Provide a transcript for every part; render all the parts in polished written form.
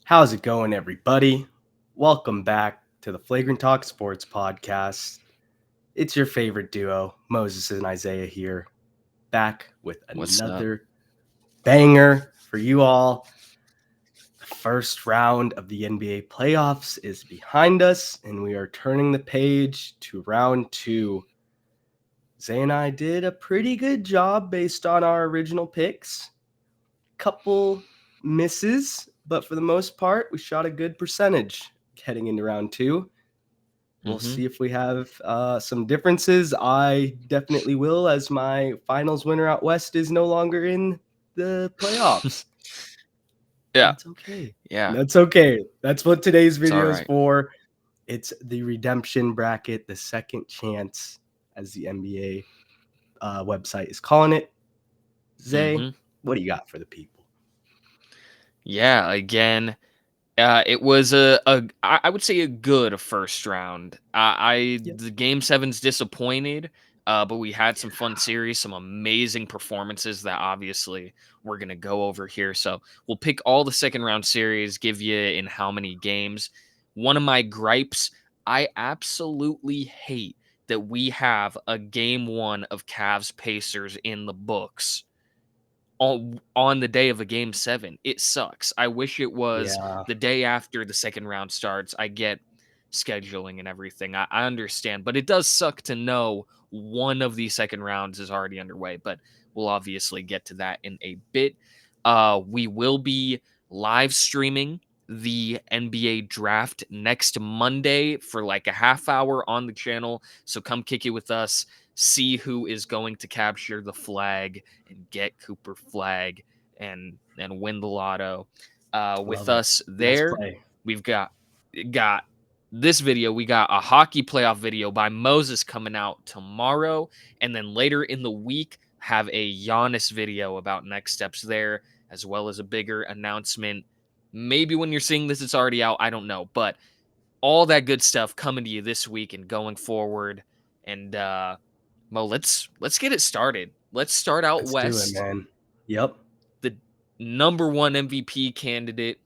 How's it going, everybody? Welcome back to the Flagrant Talk Sports Podcast. It's your favorite duo, Moses and Isaiah here, back with What's up? another banger for you all. The first round of the NBA playoffs is behind us, and we are turning the page to round two. Zay and I did a pretty good job based on our original picks. Couple misses, but for the most part, we shot a good percentage heading into round two. We'll Mm-hmm. see if we have some differences. I definitely will, as my finals winner out west is no longer in the playoffs. Yeah, That's okay. yeah, That's okay. That's what today's it's all video is right. for. It's the redemption bracket, the second chance, as the NBA website is calling it. Zay, Mm-hmm. what do you got for the people? Yeah, again, it was I would say a good first round. Yep. The game seven's disappointed, but we had some fun series, some amazing performances that obviously we're gonna go over here. So we'll pick all the second round series, give you in how many games. One of my gripes, I absolutely hate that we have a game one of Cavs Pacers in the books on the day of a game seven. It sucks. I wish it was Yeah. the day after the second round starts. I get scheduling and everything. I understand, but it does suck to know one of these second rounds is already underway. But we'll obviously get to that in a bit. We will be live streaming the NBA draft next Monday for like a half hour on the channel. So come kick it with us. See who is going to capture the flag and get Cooper Flag and win the lotto. With Love it. us Let's there, play. we've got this video. We got a hockey playoff video by Moses coming out tomorrow, and then later in the week have a Giannis video about next steps there, as well as a bigger announcement. Maybe when you're seeing this, it's already out. I don't know, but all that good stuff coming to you this week and going forward. And Mo, let's get it started. Let's start out Let's do it, west. man. Yep. The number one MVP candidate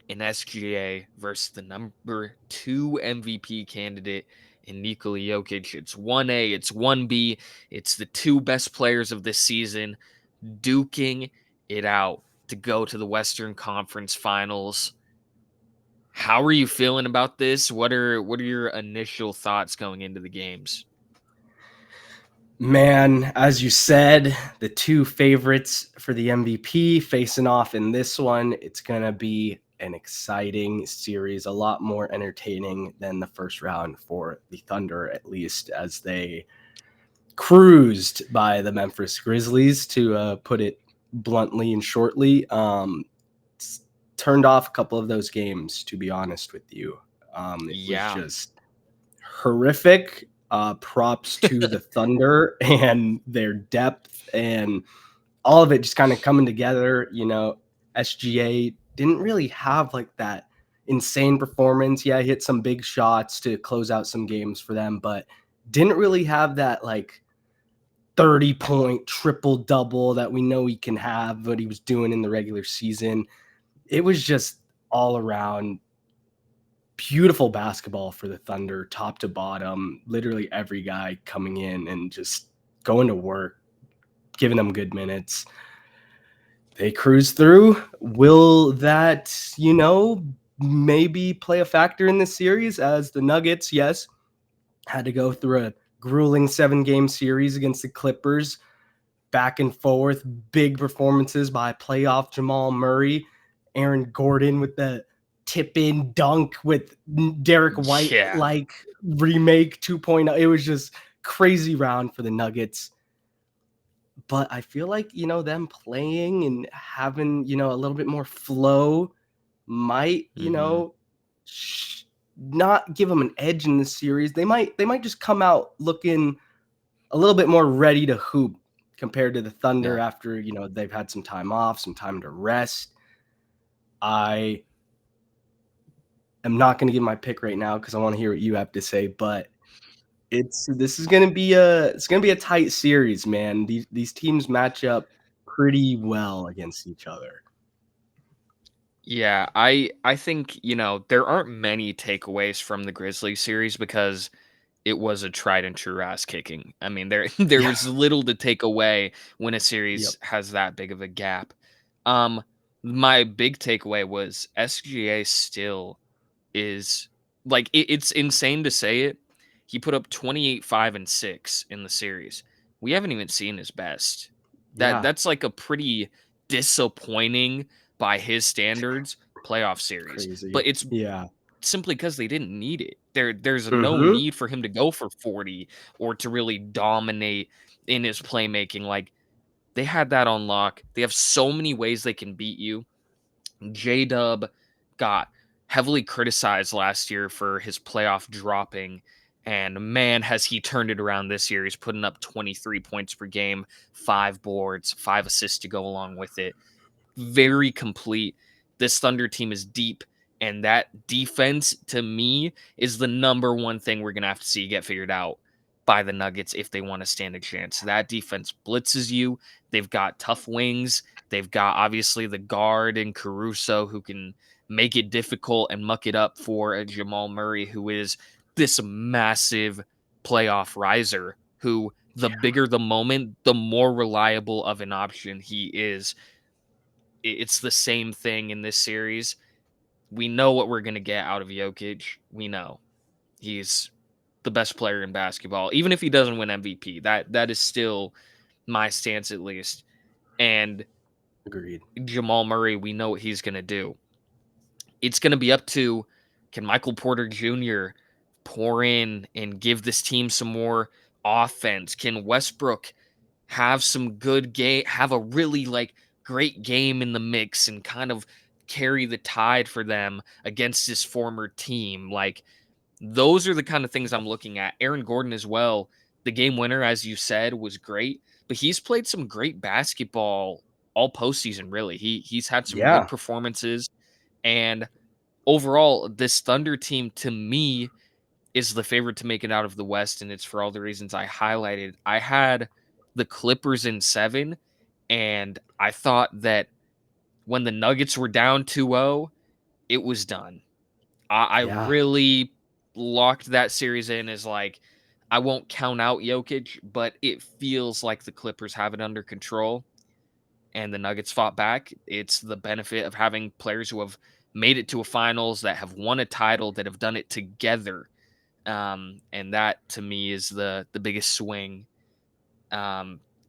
in SGA versus the number two MVP candidate in Nikola Jokic. It's 1A, it's 1B. It's the two best players of this season duking it out to go to the Western Conference Finals. How are you feeling about this? What are your initial thoughts going into the games? Man, as you said, the two favorites for the MVP facing off in this one. It's going to be an exciting series, a lot more entertaining than the first round for the Thunder, at least as they cruised by the Memphis Grizzlies, to put it bluntly and shortly. Turned off a couple of those games, to be honest with you. It was Yeah. just horrific. Props to the Thunder and their depth and all of it just kind of coming together. SGA didn't really have like that insane performance. Yeah, he hit some big shots to close out some games for them, but didn't really have that like 30-point triple double that we know he can have, what he was doing in the regular season. It was just all around beautiful basketball for the Thunder, top to bottom. Literally every guy coming in and just going to work, giving them good minutes. They cruise through. Will that, maybe play a factor in this series, as the Nuggets, yes, had to go through a grueling 7-game series against the Clippers, back and forth, big performances by playoff Jamal Murray, Aaron Gordon with the tip-in dunk with Derek White Yeah. like remake 2.0. It was just crazy round for the Nuggets. But I feel like, them playing and having, a little bit more flow might, Mm-hmm. not give them an edge in this series. They might just come out looking a little bit more ready to hoop compared to the Thunder Yeah. after, they've had some time off, some time to rest. I am not going to give my pick right now because I want to hear what you have to say, but this is going to be a tight series, man. These teams match up pretty well against each other. Yeah, I think, there aren't many takeaways from the Grizzlies series because it was a tried and true ass kicking. I mean, there there Yeah. was little to take away when a Yep. series has that big of a gap. Um, my big takeaway was SGA still is like it's insane to say it. He put up 28, 5, and 6 in the series. We haven't even seen his best. Yeah. That's like a pretty disappointing by his standards playoff series. Crazy. But it's Yeah. simply because they didn't need it. There's no Mhm. need for him to go for 40 or to really dominate in his playmaking. Like they had that on lock. They have so many ways they can beat you. J Dub got heavily criticized last year for his playoff dropping. And man, has he turned it around this year. He's putting up 23 points per game, 5 boards, 5 assists to go along with it. Very complete. This Thunder team is deep, and that defense to me is the number one thing we're gonna have to see get figured out by the Nuggets if they want to stand a chance. That defense blitzes you. They've got tough wings. They've got obviously the guard and Caruso who can make it difficult and muck it up for a Jamal Murray who is this massive playoff riser who the bigger the moment, the more reliable of an option he is. It's the same thing in this series. We know what we're gonna get out of Jokic. We know he's the best player in basketball, even if he doesn't win MVP. That is still my stance at least. And Agreed. Jamal Murray, we know what he's gonna do. It's gonna be up to can Michael Porter Jr. pour in and give this team some more offense? Can Westbrook have some good game, have a really like great game in the mix and kind of carry the tide for them against his former team. Like those are the kind of things I'm looking at. Aaron Gordon as well. The game winner, as you said, was great, but he's played some great basketball all postseason. Really, he's had some good Yeah. performances, and overall, this Thunder team to me is the favorite to make it out of the West, and it's for all the reasons I highlighted. I had the Clippers in 7, and I thought that when the Nuggets were down 2-0, it was done. I Yeah. really locked that series in as like, I won't count out Jokic, but it feels like the Clippers have it under control and the Nuggets fought back. It's the benefit of having players who have made it to a finals, that have won a title, that have done it together, and that to me is the biggest swing.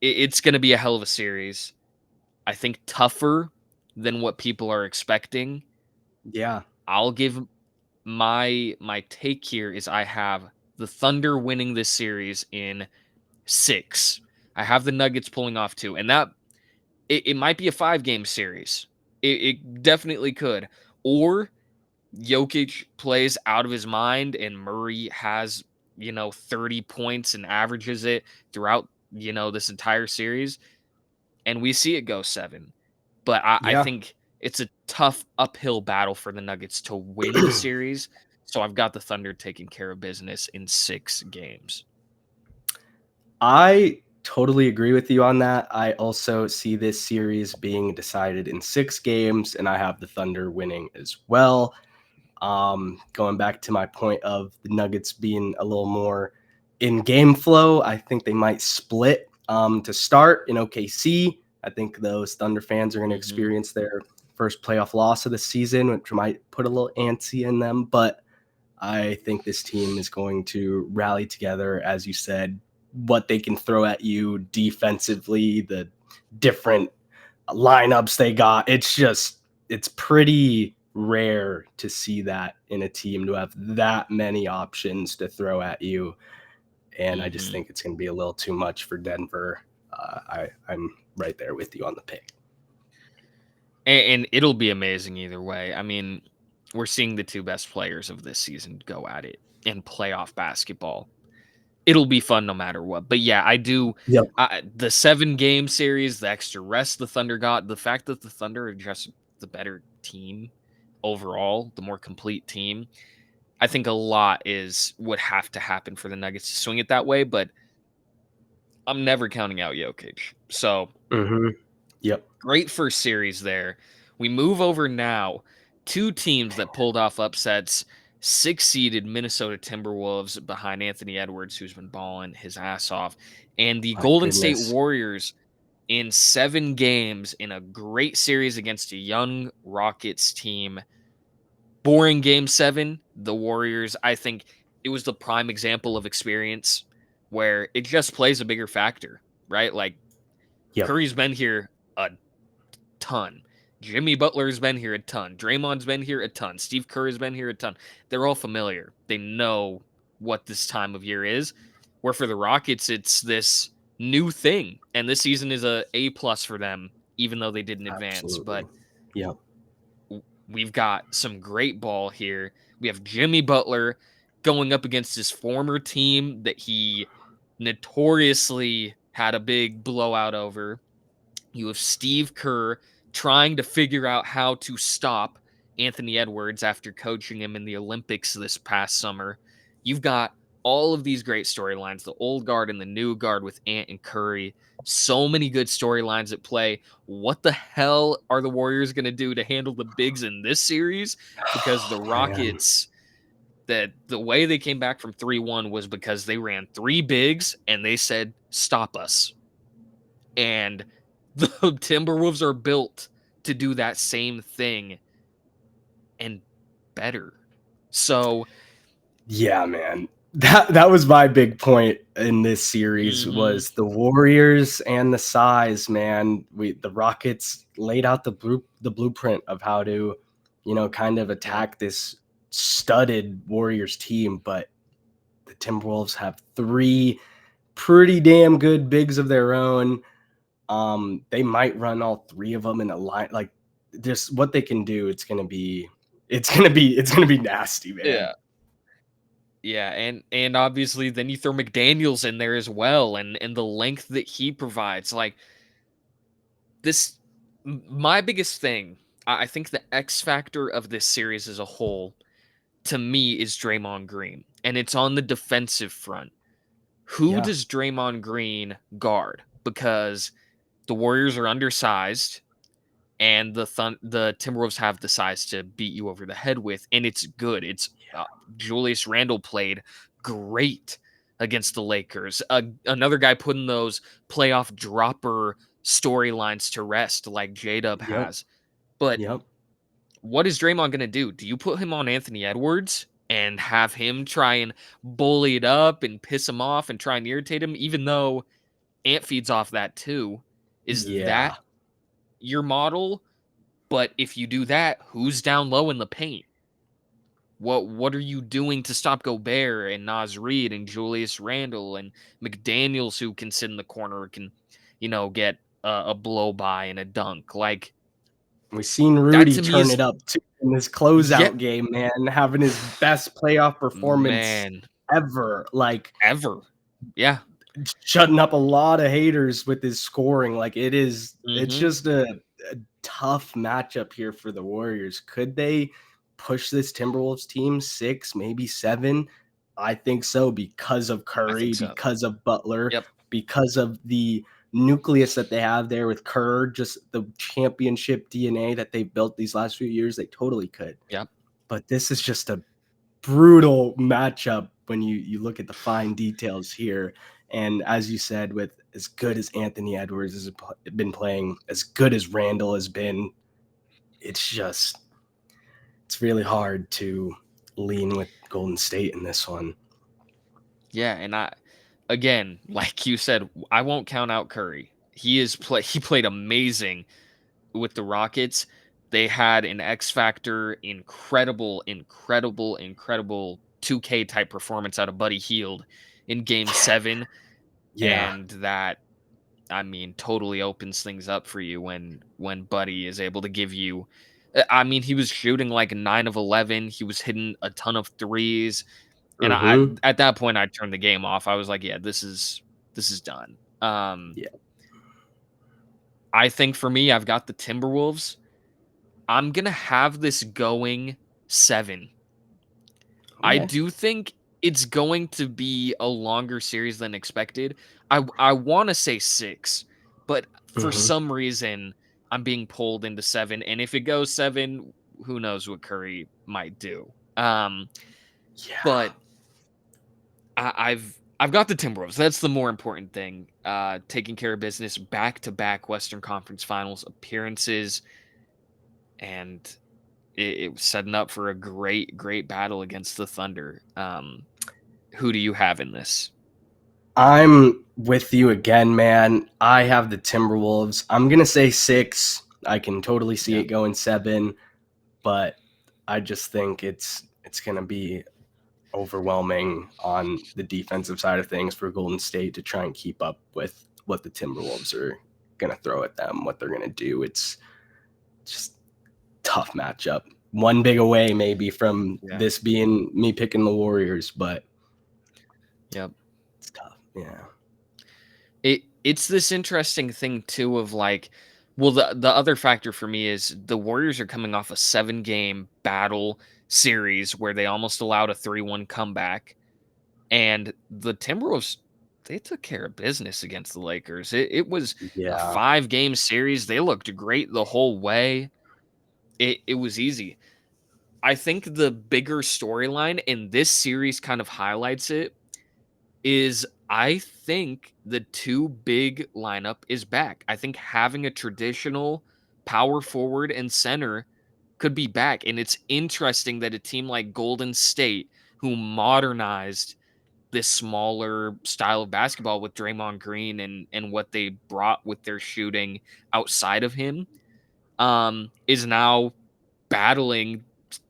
It's going to be a hell of a series. I think tougher than what people are expecting. Yeah. I'll give my take here is I have the Thunder winning this series in 6. I have the Nuggets pulling off 2, and that it might be a 5-game series. It definitely could, or Jokic plays out of his mind and Murray has, 30 points and averages it throughout, this entire series, and we see it go 7. But I Yeah. think it's a tough uphill battle for the Nuggets to win the series. So I've got the Thunder taking care of business in 6 games. I totally agree with you on that. I also see this series being decided in 6 games, and I have the Thunder winning as well. Going back to my point of the Nuggets being a little more in game flow, I think they might split to start in OKC. I think those Thunder fans are going to Mhm. experience their first playoff loss of the season, which might put a little antsy in them. But I think this team is going to rally together, as you said, what they can throw at you defensively, the different lineups they got. It's pretty rare to see that in a team to have that many options to throw at you. And I just Mhm. think it's going to be a little too much for Denver. I'm right there with you on the pick. And it'll be amazing either way. I mean, we're seeing the 2 best players of this season go at it in playoff basketball. It'll be fun no matter what. But yeah, I do Yep. the 7-game series, the extra rest the Thunder got, the fact that the Thunder are just the better team overall, the more complete team. I think a lot is would have to happen for the Nuggets to swing it that way, but I'm never counting out Jokic. So Mm-hmm. Yep. great first series there. We move over now. Two teams that pulled off upsets. Six-seeded Minnesota Timberwolves behind Anthony Edwards, who's been balling his ass off, and the My Golden State goodness. Warriors in 7 games in a great series against a young Rockets team. Boring game 7. The Warriors, I think it was the prime example of experience where it just plays a bigger factor, right? Like Yep. Curry's been here a ton. Jimmy Butler's been here a ton. Draymond's been here a ton. Steve Kerr's been here a ton. They're all familiar. They know what this time of year is. Where for the Rockets, it's this new thing, and this season is a plus for them, even though they didn't advance. Absolutely. But Yep. we've got some great ball here. We have Jimmy Butler going up against his former team that he notoriously had a big blowout over. You have Steve Kerr trying to figure out how to stop Anthony Edwards after coaching him in the Olympics this past summer. You've got all of these great storylines, the old guard and the new guard with Ant and Curry. So many good storylines at play. What the hell are the Warriors going to do to handle the bigs in this series? Because the Man. Rockets, that the way they came back from 3-1 was because they ran 3 bigs and they said, stop us. And the Timberwolves are built to do that same thing and better. So, Yeah, man. That was my big point in this series mhm, was the Warriors and the size, man. The Rockets laid out the blueprint of how to, kind of yep, attack this studded Warriors team, but the Timberwolves have three pretty damn good bigs of their own. They might run all three of them in a line. Like, just what they can do, it's gonna be nasty, man. yeah, yeah, and obviously then you throw McDaniels in there as well, and the length that he provides. Like this, my biggest thing, I think the X factor of this series as a whole, to me, is Draymond Green, and it's on the defensive front. Who Yeah. does Draymond Green guard? Because the Warriors are undersized, and the Timberwolves have the size to beat you over the head with, and it's good. It's Julius Randle played great against the Lakers. Another guy putting those playoff dropper storylines to rest, like J Dub Yep. has. But Yep. what is Draymond gonna do? Do you put him on Anthony Edwards and have him try and bully it up and piss him off and try and irritate him, even though Ant feeds off that too? Is Yeah. that your model? But if you do that, who's down low in the paint? What are you doing to stop Gobert and Naz Reid and Julius Randle and McDaniels, who can sit in the corner, can get a blow by and a dunk? Like We've seen that Rudy to me turn is, it up too in this yeah, closeout game, man, having his best playoff performance man, ever. Like, ever, yeah, shutting up a lot of haters with his scoring. Like, it's mm-hmm, just a tough matchup here for the Warriors. Could they push this Timberwolves team 6, maybe 7? I think so, because of I think Curry, so. because of Butler, Yep, because of the nucleus that they have there with Kerr, just the championship DNA that they've built these last few years. They totally could. yep, But this is just a brutal matchup when you look at the fine details here. And as you said, with as good as Anthony Edwards has been playing, as good as Randall has been, it's it's really hard to lean with Golden State in this one. yeah, and again, like you said, I won't count out Curry. He played amazing with the Rockets. They had an X factor, incredible 2K type performance out of Buddy Hield in game 7. Yeah. And that, I mean, totally opens things up for you when Buddy is able to give you, I mean, he was shooting like 9 of 11. He was hitting a ton of threes. And I Mm-hmm. at that point I turned the game off. I was like, yeah, this is done. Yeah. I think for me, I've got the Timberwolves. I'm gonna have this going 7. I Okay. do think it's going to be a longer series than expected. I want to say 6, but for Mm-hmm. some reason I'm being pulled into 7, and if it goes 7, who knows what Curry might do. But Yeah. I've got the Timberwolves. That's the more important thing. Taking care of business, back-to-back Western Conference Finals appearances, and it was setting up for a great, great battle against the Thunder. Who do you have in this? I'm with you again, man. I have the Timberwolves. I'm going to say 6. I can totally see Yeah. it going 7, but I just think it's going to be overwhelming on the defensive side of things for Golden State to try and keep up with what the Timberwolves are going to throw at them, what they're going to do. It's just tough matchup. One big away maybe from Yeah. this being me picking the Warriors, but Yep. it's tough. Yeah. It's this interesting thing too of like, well, the other factor for me is the Warriors are coming off a 7-game battle series where they almost allowed a 3-1 comeback, and the Timberwolves, they took care of business against the Lakers. It was a Yeah. 5-game series. They looked great the whole way. It was easy. I think the bigger storyline in this series kind of highlights it is I think the 2 big lineup is back. I think having a traditional power forward and center could be back, and it's interesting that a team like Golden State, who modernized this smaller style of basketball with Draymond Green and what they brought with their shooting outside of him, is now battling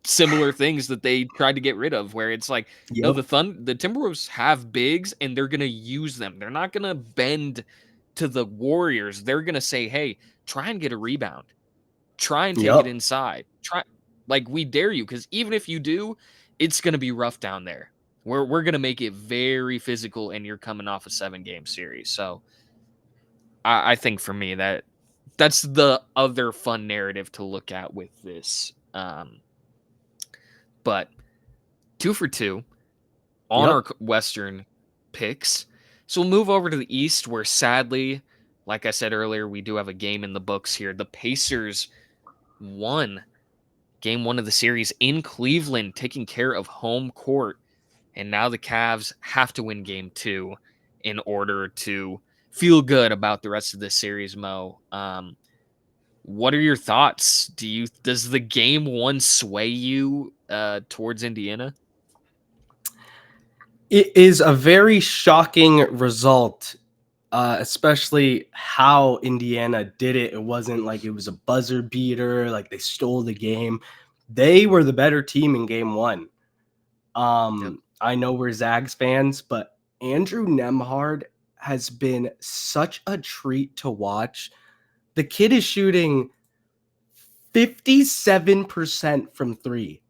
similar things that they tried to get rid of, where it's like, no, Yep. the Timberwolves have bigs and they're gonna use them. They're not gonna bend to the Warriors. They're gonna say, hey, try and get a rebound. Try and take it Yep. inside. Try, like, we dare you, because even if you do, it's gonna be rough down there. We're gonna make it very physical, and you're coming off a 7-game series. So I think for me that's the other fun narrative to look at with this. But 2 for 2 on our Yep. Western picks. So we'll move over to the East, where sadly, like I said earlier, we do have a game in the books here. The Pacers won game 1 of the series in Cleveland, taking care of home court. And now the Cavs have to win game 2 in order to feel good about the rest of this series, Mo. What are your thoughts? Does the game 1 sway you towards Indiana? It is a very shocking result, especially how Indiana did it. It wasn't like it was a buzzer beater, like they stole the game. They were the better team in game 1. Yep. I know we're Zags fans, but Andrew Nemhard has been such a treat to watch. The kid is shooting 57% from 3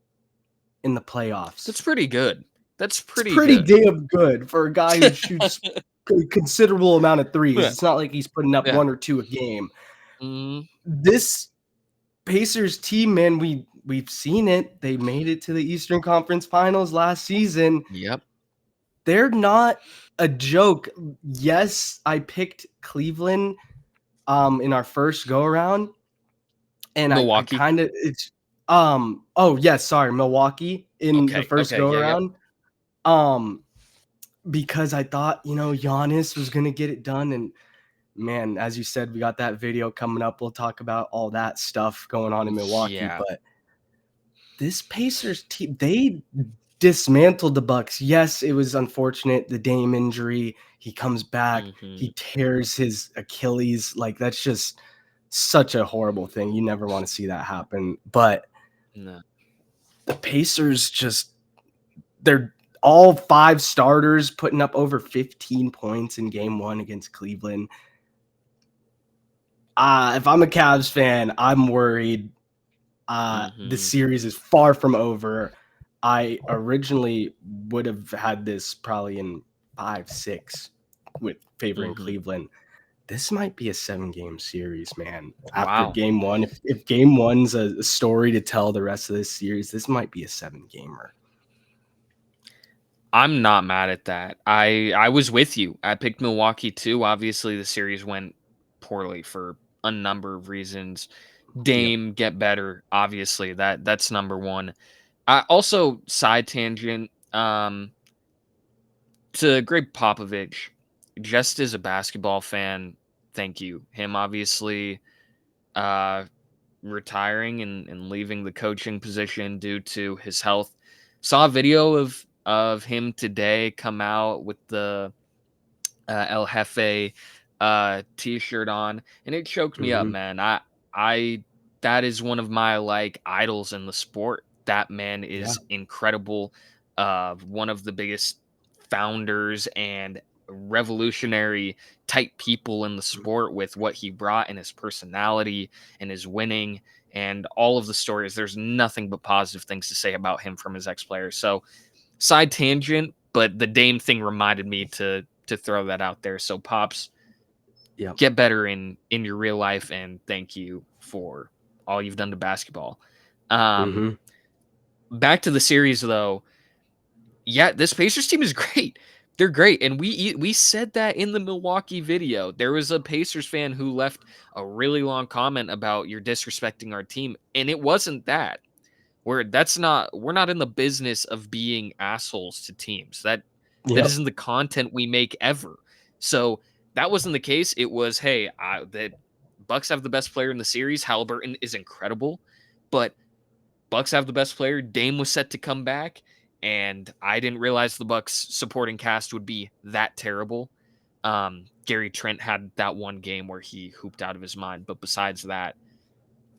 in the playoffs. That's pretty good. That's It's pretty pretty good. damn good for a guy who shoots a considerable amount of threes. Yeah. It's not like he's putting up Yeah. 1 or 2 a game. Mhm. This Pacers team, man, we've seen it. They made it to the Eastern Conference Finals last season. Yep. They're not a joke. Yes, I picked Cleveland in our first go around, and I Milwaukee. kind of it's oh yes, sorry, Milwaukee in the Okay. first Okay. go Yeah. Yep. around. Because I thought, Giannis was gonna get it done, and man, as you said, we got that video coming up. We'll talk about all that stuff going on in Milwaukee, Yeah. but this Pacers team, they dismantled the Bucks. Yes, it was unfortunate, the Dame injury. He comes back, he Mhm. tears his Achilles. Like, that's just such a horrible thing. You never want to see that happen. But No. the Pacers just they're all 5 starters putting up over 15 points in game 1 against Cleveland. If I'm a Cavs fan, I'm worried. The Mhm. series is far from over. I originally would have had this probably in 5-6 with favoring Mhm. Cleveland. This might be a 7-game series, man. After Wow. game 1, if game 1's a story to tell the rest of this series, this might be a 7-gamer. I'm not mad at that. I was with you. I picked Milwaukee too. Obviously, the series went poorly for a number of reasons. Yep. Dame get better, obviously. That's number one. I also side tangent to Greg Popovich, just as a basketball fan, thank you. Him obviously uh retiring and leaving the coaching position due to his health. Saw a video of him today come out with the El Jefe t-shirt on, and it choked me up, Hmm. man. I that is one of my like idols in the sport. That man Yeah. is incredible. One of the biggest founders and revolutionary type people in the sport with what he brought and his personality and his winning and all of the stories. There's nothing but positive things to say about him from his ex-players. So side tangent, but the Dame thing reminded me to throw that out there. So Pops, Yep. get better in your real life, and thank you for all you've done to basketball. Um, Hmm. Back to the series though. Yeah, this Pacers team is great. They're great, and we said that in the Milwaukee video. There was a Pacers fan who left a really long comment about you're disrespecting our team, and it wasn't that. We're not in the business of being assholes to teams. That Yep. isn't the content we make ever. So that wasn't the case. It was, hey, the Bucks have the best player in the series. Halliburton is incredible, but Bucks have the best player. Dame was set to come back, and I didn't realize the Bucks supporting cast would be that terrible. Gary Trent had that one game where he hooped out of his mind, but besides that,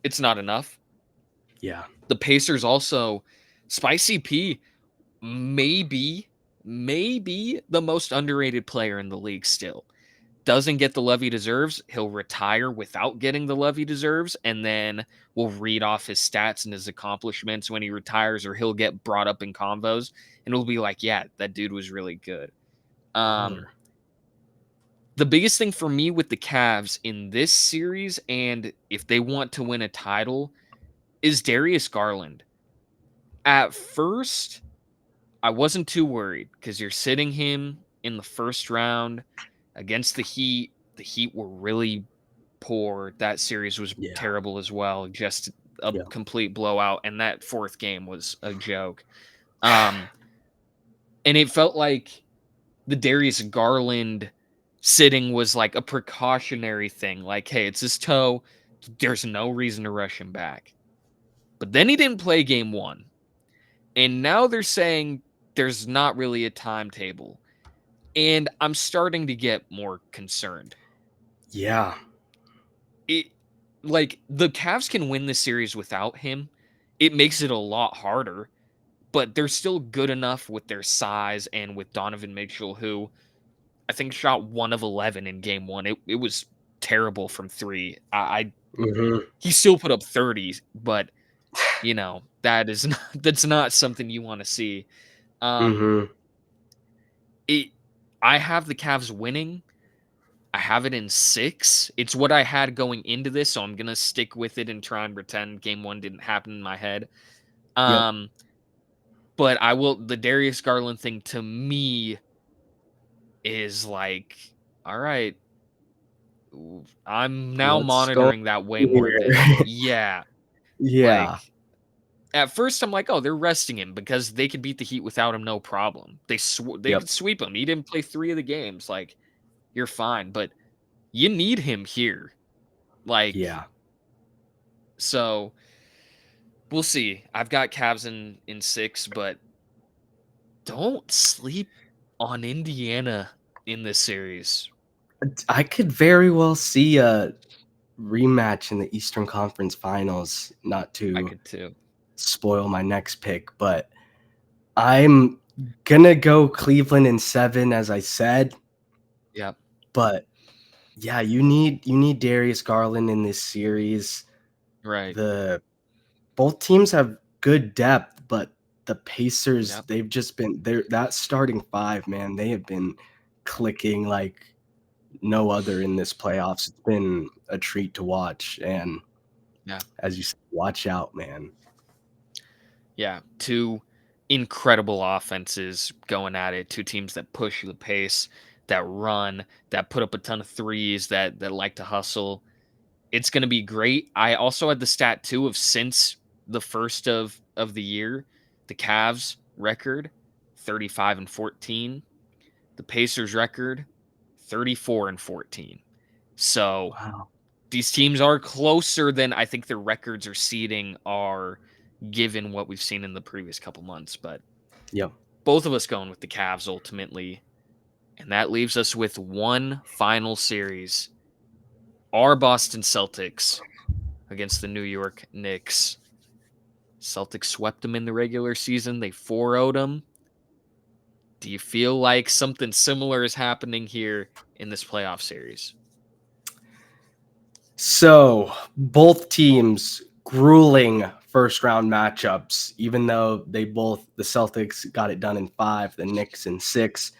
it's not enough. Yeah. The Pacers also, Spicy P, maybe, maybe the most underrated player in the league still. Doesn't get the love he deserves. He'll retire without getting the love he deserves, and then we'll read off his stats and his accomplishments when he retires, or he'll get brought up in convos, and we'll be like, yeah, that dude was really good. Um, Baller. the biggest thing for me with the Cavs in this series, and if they want to win a title, is Darius Garland. At first, I wasn't too worried because you're sitting him in the first round against the Heat. The Heat were really poor. That series was Yeah. terrible as well, just a Yeah. complete blowout. And that fourth game was a joke. Um, and it felt like the Darius Garland sitting was like a precautionary thing. Like, hey, it's his toe. There's no reason to rush him back. But then he didn't play game one. And now they're saying there's not really a timetable. And I'm starting to get more concerned. Yeah. It like the Cavs can win this series without him. It makes it a lot harder, but they're still good enough with their size and with Donovan Mitchell, who I think shot 1 of 11 in game one. It was terrible from three. I Hmm. he still put up 30, but that is not that's not something you want to see. Um Hmm. it I have the Cavs winning. I have it in 6. It's what I had going into this, so I'm gonna stick with it and try and pretend game 1 didn't happen in my head. Yep. Um, but I will the Darius Garland thing to me is like, all right, I'm now What's going monitoring that way on more here? vividly. Yeah, Yeah. like at first I'm like, oh, they're resting him because they could beat the Heat without him, no problem. They Yep. could sweep him. He didn't play 3 of the games. Like, you're fine, but you need him here. Like, Yeah. so we'll see. I've got Cavs in 6, but don't sleep on Indiana in this series. I could very well see a rematch in the Eastern Conference Finals, not I to could too. spoil my next pick, but I'm gonna go Cleveland in 7, as I said. Yep. But yeah, you need Darius Garland in this series. Right. The both teams have good depth, but the Pacers, Yep. they've just been there. That starting five, man, they have been clicking like no other in this playoffs. It's been a treat to watch. And Yeah. as you said, watch out, man. Yeah. Two incredible offenses going at it. Two teams that push the pace, that run, that put up a ton of threes, that like to hustle. It's going to be great. I also had the stat too of since the first of the year, the Cavs record 35-14, the Pacers record 34-14. So Wow. these teams are closer than I think their records or seeding are given what we've seen in the previous couple months. But Yep. both of us going with the Cavs ultimately. And that leaves us with one final series. Our Boston Celtics against the New York Knicks. Celtics swept them in the regular season. They 4-0'd them. Do you feel like something similar is happening here in this playoff series? So both teams grueling first round matchups, even though the Celtics got it done in 5, the Knicks in 6.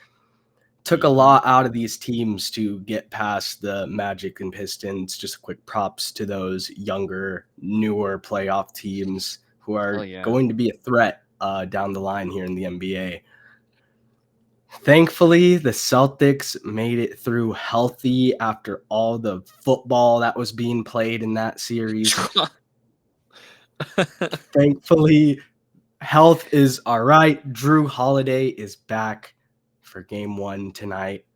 Took a Mhm. lot out of these teams to get past the Magic and Pistons. Just quick props to those younger, newer playoff teams who Hell are yeah. going to be a threat down the line here in the NBA. Thankfully, the Celtics made it through healthy after all the football that was being played in that series. Thankfully, health is all right. Drew Holiday is back for game 1 tonight.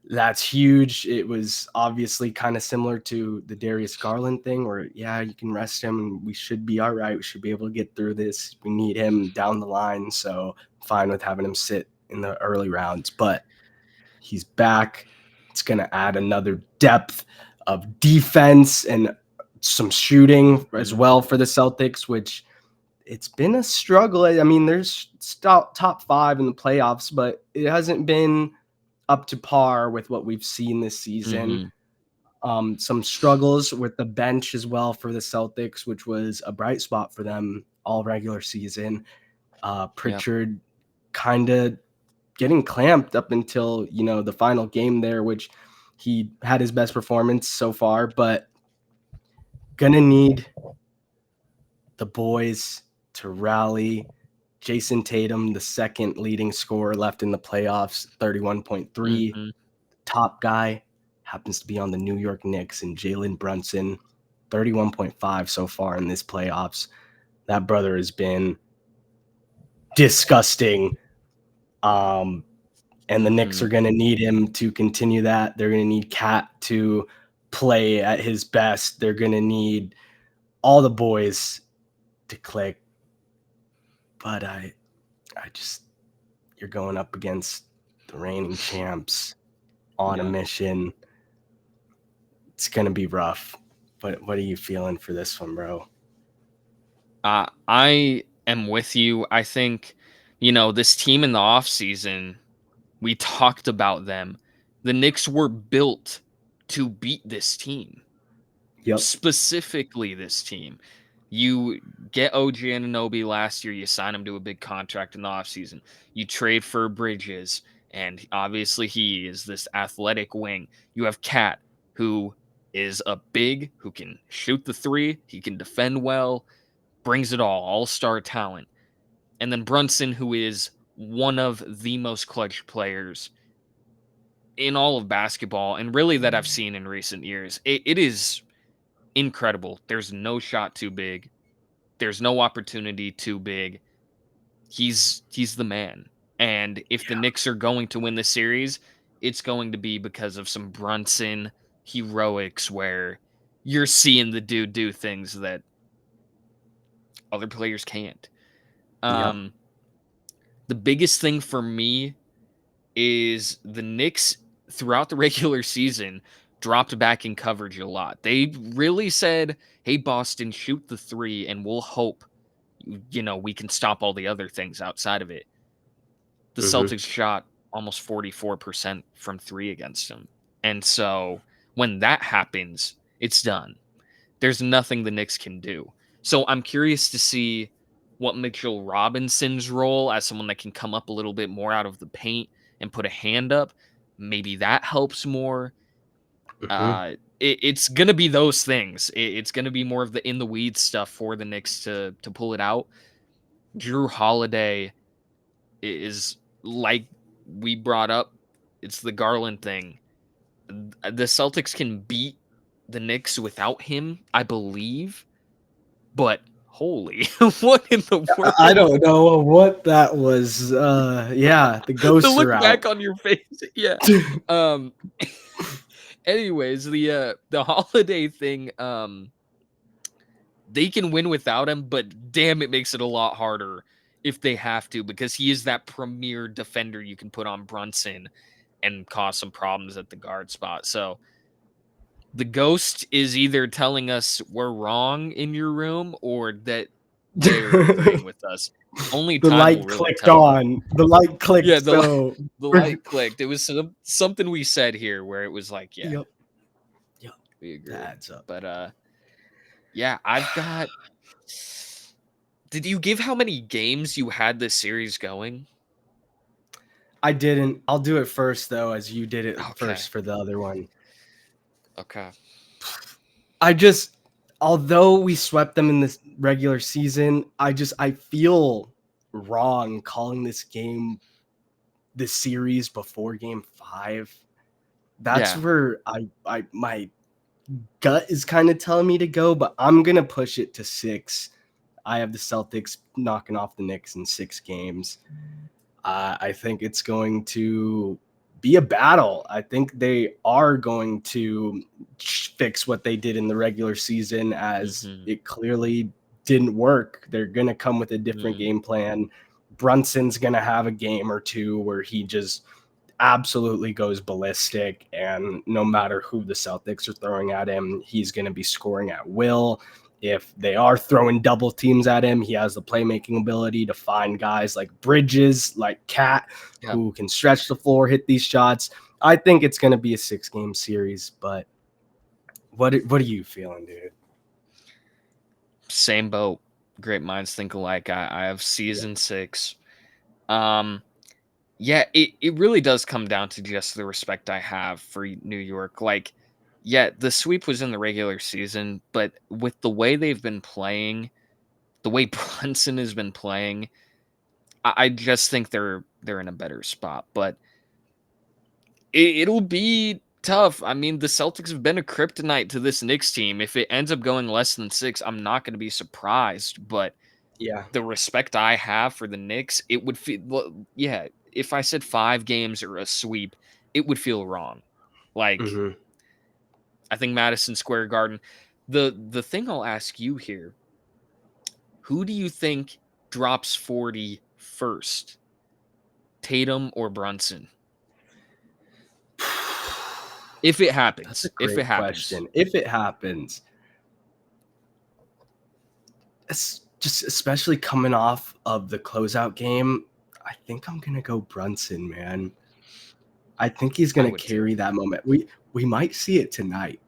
That's huge. It was obviously kind of similar to the Darius Garland thing where, yeah, you can rest him and we should be all right. We should be able to get through this. We need him down the line. So fine with having him sit in the early rounds, but he's back. It's going to add another depth of defense and some shooting as Mhm. well for the Celtics, which it's been a struggle. I mean, there's top 5 in the playoffs, but it hasn't been up to par with what we've seen this season. Mhm. Some struggles with the bench as well for the Celtics, which was a bright spot for them all regular season. Yep. Pritchard kind of getting clamped up until, the final game there, which he had his best performance so far, but gonna need the boys to rally. Jason Tatum, the second leading scorer left in the playoffs, 31.3. Mhm. Top guy happens to be on the New York Knicks and Jalen Brunson, 31.5 so far in this playoffs. That brother has been disgusting. And the Knicks are Mhm. going to need him to continue that. They're going to need Cat to play at his best. They're going to need all the boys to click. But I just, you're going up against the reigning champs on a Yeah. mission. It's going to be rough. What are you feeling for this one, bro? I am with you. I think, this team in the offseason, we talked about them. The Knicks were built to beat this team, Yep. specifically this team. You get OG Anunoby last year, you sign him to a big contract in the offseason. You trade for Bridges, and obviously he is this athletic wing. You have Cat, who is a big, who can shoot the three, he can defend well, brings it all star talent. And then Brunson, who is one of the most clutch players in all of basketball and really that I've seen in recent years. It is incredible. There's no shot too big. There's no opportunity too big. He's the man. And if the Knicks are going to win the series, it's going to be because of some Brunson heroics where you're seeing the dude do things that other players can't. Yep. Um, the biggest thing for me is the Knicks throughout the regular season dropped back in coverage a lot. They really said, "Hey Boston, shoot the 3 and we'll hope we can stop all the other things outside of it." The Mm-hmm. Celtics shot almost 44% from 3 against them. And so when that happens, it's done. There's nothing the Knicks can do. So I'm curious to see what Mitchell Robinson's role as someone that can come up a little bit more out of the paint and put a hand up. Maybe that helps more. Mm-hmm. It's gonna be those things. It's gonna be more of the in the weeds stuff for the Knicks to pull it out. Drew Holiday is like we brought up. It's the Garland thing. The Celtics can beat the Knicks without him, I believe. But holy, what in the I world? don't know what that was. Yeah, the The ghosts look are back out. on your face. Yeah. Um anyways, the holiday thing, they can win without him, but damn, it makes it a lot harder if they have to because he is that premier defender you can put on Brunson and cause some problems at the guard spot. So the ghost is either telling us we're wrong in your room or that they're agreeing The with us. Only time will light really clicked tell. on. The light Yeah, clicked. So, the light clicked. It was something we said here where it was like, yeah, yep, yep, we that agree. adds up. But yeah, I've got. Did you give how many games you had this series going? I didn't. I'll do it first though, as you did it Okay. first for the other one. Okay. I just, although we swept them in this regular season, I feel wrong calling this series before game 5. That's Yeah. where I my gut is kind of telling me to go, but I'm gonna push it to 6. I have the Celtics knocking off the Knicks in 6 games. I think it's going to be a battle. I think they are going to fix what they did in the regular season, as Mm-hmm. it clearly didn't work. They're going to come with a different Mm-hmm. game plan. Brunson's going to have a game or two where he just absolutely goes ballistic, and no matter who the Celtics are throwing at him, he's going to be scoring at will. If they are throwing double teams at him, he has the playmaking ability to find guys like Bridges, like Cat, Yep. who can stretch the floor, hit these shots. I think it's going to be a 6-game series, but what are you feeling, dude? Same boat. Great minds think alike. I have Yep. season 6. Um, yeah, it really does come down to just the respect I have for New York. Like, yeah, the sweep was in the regular season, but with the way they've been playing, the way Brunson has been playing, I just think they're in a better spot. But it'll be tough. I mean, the Celtics have been a kryptonite to this Knicks team. If it ends up going less than 6, I'm not going to be surprised. But Yeah. the respect I have for the Knicks, it would feel well, yeah, if I said 5 games or a sweep, it would feel wrong. Like, Mm-hmm. I think Madison Square Garden. The thing I'll ask you here, who do you think drops 40 first? Tatum or Brunson? If it That's a happens. If it great happens. question. If it happens, it's just especially coming off of the closeout game, I think I'm gonna go Brunson, man. I think he's I gonna would too. carry that moment. We might see it tonight.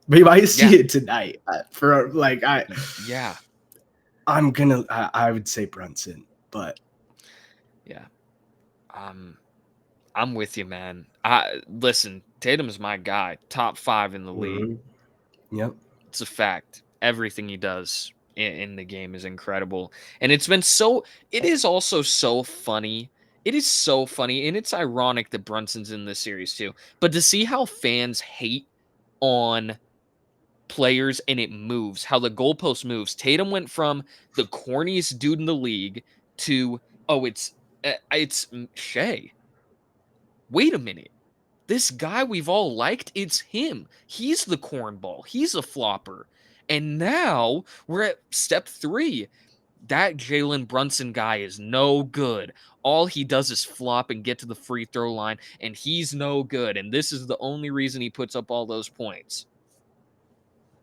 We might Yeah. see it tonight. For like Yeah. I would say Brunson, but Yeah. Um I'm with you, man. I listen, Tatum's my guy. Top 5 in the league. mhm, yep, It's a fact. Everything he does in the game is incredible. And it's been so it is also so funny. It is so funny and it's ironic that Brunson's in this series too. But to see how fans hate on players and it moves, how the goalpost moves. Tatum went from the corniest dude in the league to oh, it's Shea. Wait a minute. This guy we've all liked, it's him. He's the cornball. He's a flopper. And now we're at step 3. That Jalen Brunson guy is no good. All he does is flop and get to the free throw line, and he's no good. And this is the only reason he puts up all those points.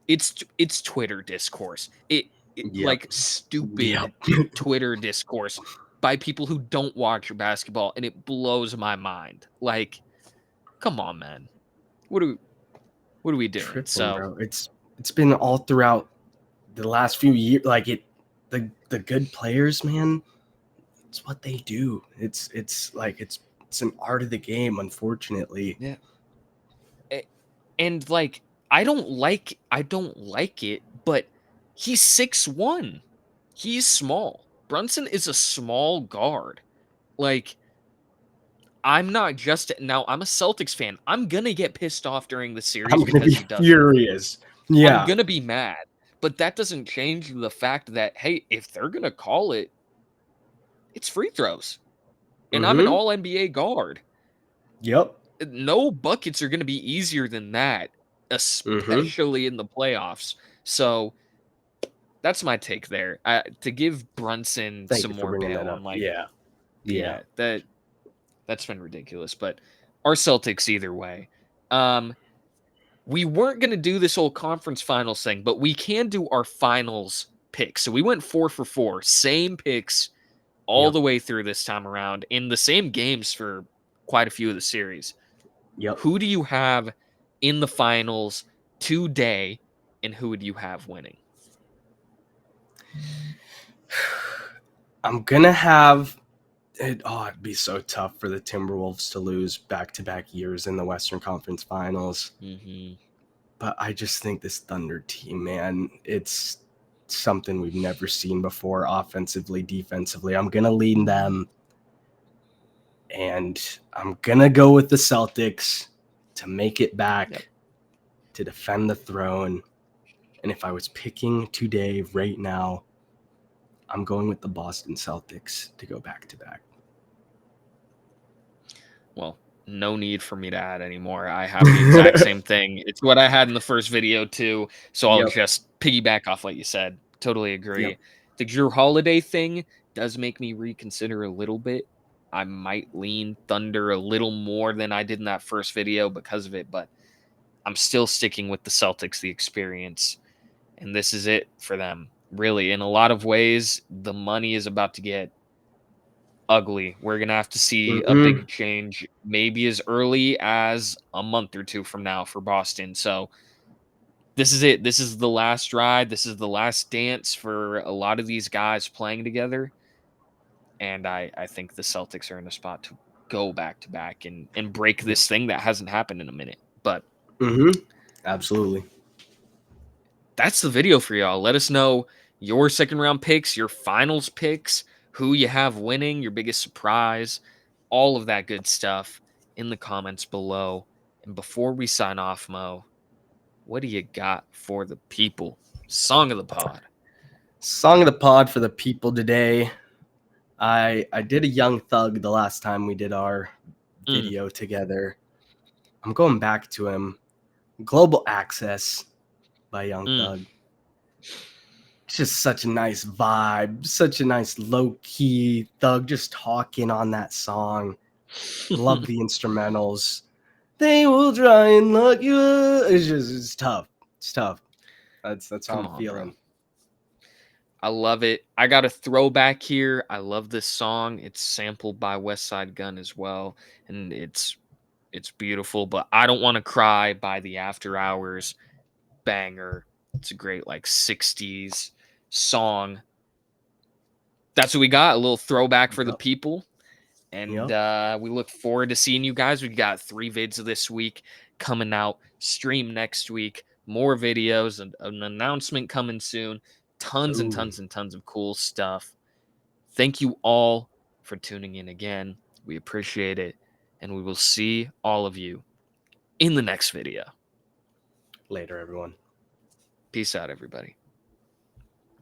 It's Twitter discourse. It yep, like stupid yep. Twitter discourse by people who don't watch basketball, and it blows my mind. Like, come on, man. What are what are we doing? Tripping, So bro. It's been all throughout the last few years. Like the good players, man. It's what they do. It's an art of the game, unfortunately. yeah, and like I don't like it, but he's 6'1". He's small. Brunson is a small guard. Like I'm not just now. I'm a Celtics fan. I'm gonna get pissed off during the I'm series gonna because be he does it. furious. I'm Yeah. gonna be mad, but that doesn't change the fact that hey, if they're gonna call it, it's free throws, and I'm an Mm-hmm. All NBA guard. Yep. No buckets are gonna be easier than that, Mm-hmm. especially in the playoffs. So that's my take there. To give Brunson Thank some you for more bringing that bail up. on like, Yeah. Yeah. yeah, that's been ridiculous. But our Celtics either way. Um, we weren't gonna do this whole conference finals thing, but we can do our finals picks. So we went 4 for 4, same picks all Yep. the way through this time around in the same games for quite a few of the series. Yep. Who do you have in the finals today, and who would you have winning? I'm gonna have it. Oh, it'd be so tough for the Timberwolves to lose back-to-back years in the Western Conference Finals. Mhm. But I just think this Thunder team, man, it's something we've never seen before, offensively, defensively. I'm gonna lean them, and I'm gonna go with the Celtics to make it Yep. back, to defend the throne. And if I was picking today, right now, I'm going with the Boston Celtics to go back to back. Well, no need for me to add anymore. I have the exact same thing. It's what I had in the first video too, so I'll Yep. just piggyback off what you said. Totally agree. Yep. The Drew Holiday thing does make me reconsider a little bit. I might lean Thunder a little more than I did in that first video because of it, but I'm still sticking with the Celtics, the experience, and this is it for them. Really, in a lot of ways, the money is about to get ugly. We're going to have to see a Mm-mm. big change maybe as early as a month or two from now for Boston. So, this is it. This is the last ride. This is the last dance for a lot of these guys playing together. And I think the Celtics are in a spot to go back to back and break Yep. this thing that hasn't happened in a minute. But Mm-hmm. Absolutely. that's the video for y'all. Let us know your second round picks, your finals picks, who you have winning, your biggest surprise, all of that good stuff in the comments below. And before we sign off, Mo, what do you got for the people? Song of the pod. Song of the pod for the people today. I did a Young Thug the last time we did our Mm, video together. I'm going back to him. Global Access by Young mm. Thug. It's just such a nice vibe, such a nice low key Thug just talking on that song. Love the instrumentals. They will try and lock you up. It's tough. It's tough. That's how Come I'm on, bro. feeling. I love it. I got a throwback here. I love this song. It's sampled by West Side Gun as well, and it's beautiful. But I don't want to cry by the After Hours banger. It's a great like 60s song. That's what we got. A little throwback for the Yep. people. And Yep. we look forward to seeing you guys. We got 3 vids this week coming out, stream next week, more videos, and an announcement coming soon. Tons and Ooh. tons and tons of cool stuff. Thank you all for tuning in again. We appreciate it. And we will see all of you in the next video. Later, everyone. Peace out, everybody.